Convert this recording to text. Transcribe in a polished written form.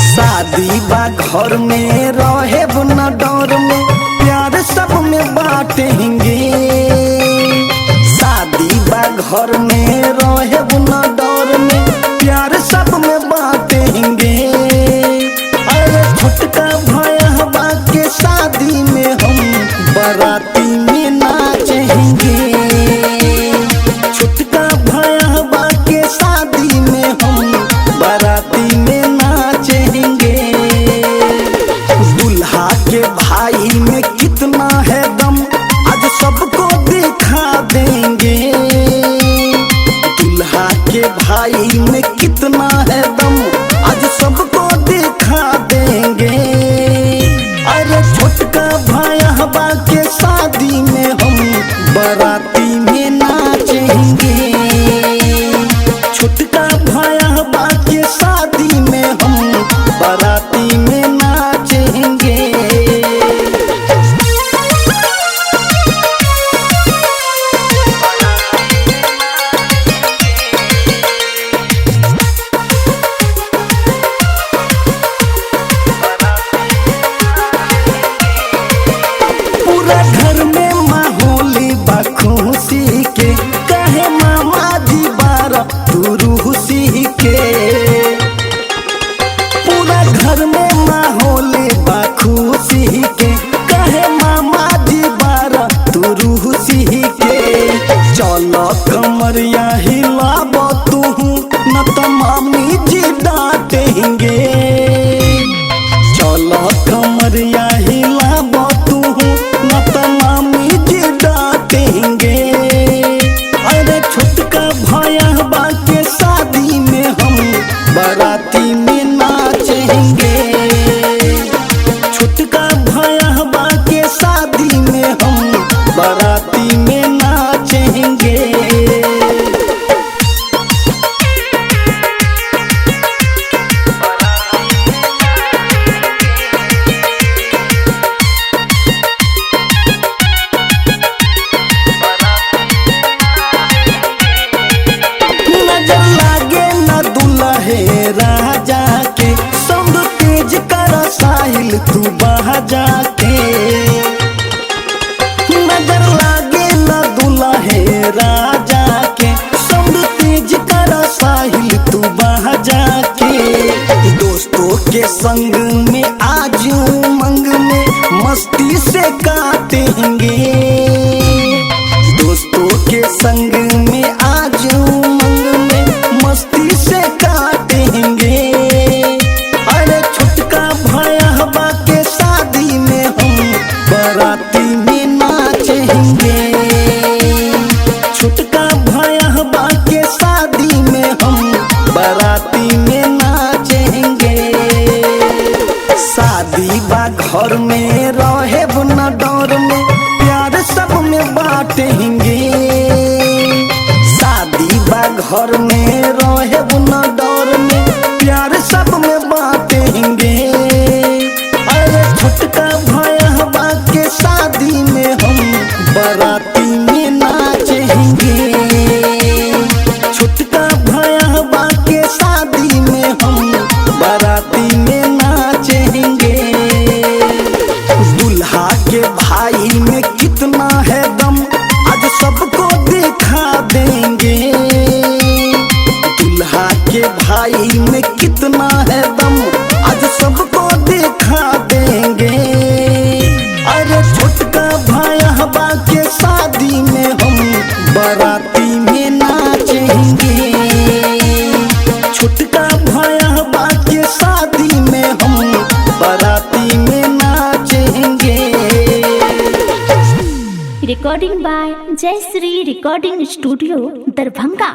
शादी बा घर में रहे न डर में प्यार सब में बाटेंगे। शादी बा घर में रहे न डर में प्यार सब में बाटेंगे। अरे छोटका भैया के शादी में हम बाराती में नाचेंगे। छोटका भैया के शादी में हम बाराती में दुल्हा के भाई में कितना है दम आज सबको दिखा देंगे। दुल्हा के भाई में कितना है दम आज सबको दिखा देंगे। अरे छोटका भैया के शादी में हम बाराती में नाचेंगे। छोटका भैया के शादी में हम बाराती में खुशी के कहे मामा जी बारा खुशी के पूरा घर में माहौल बा खुशी के कहे मामा जी बारा खुशी के। चलो कमरिया हिलाब तू न तो मामी जी डांटेंगे। चलो कमरिया हिलाब तू न तो मामी जी डांटेंगे। अरे छोटका भैया के शादी में हम बाराती में नाचेंगे। छोटका भैया के शादी में हम बाराती में नाचेंगे। राजा के सब तेज कर साहिल तू बहा जाके नजर लागे न दुल्हे राजा के सब तेज कर साहिल तू बहा जाके। दोस्तों के संग में आज उमंग में मस्ती से काटेंगे। दोस्तों के संग में आज उमंग में मस्ती से काटेंगे। अरे छोटका भैया के शादी में हम बाराती में नाचेंगे। छोटका भैया के शादी में हम बाराती में नाचेंगे। शादी बा घर में रहे न डर में प्यार सब में बाटेंगे। शादी बा घर में रहे न डर में प्यार सब में बाटेंगे। अरे छोटका भैया के शादी में हम बाराती में नाचेंगे। छोटका भैया के शादी में हम बाराती में नाचेंगे। दुल्हा के भाई में कितना है दम आज सबको दिखा देंगे। दुल्हा के भाई में कितना है दम आज सबको दिखा देंगे। अरे छोटका भैया के शादी में हम बाराती में नाचेंगे। छोटका भैया के शादी में हम बाराती में नाचेंगे। रिकॉर्डिंग बाय जय श्री रिकॉर्डिंग स्टूडियो दरभंगा।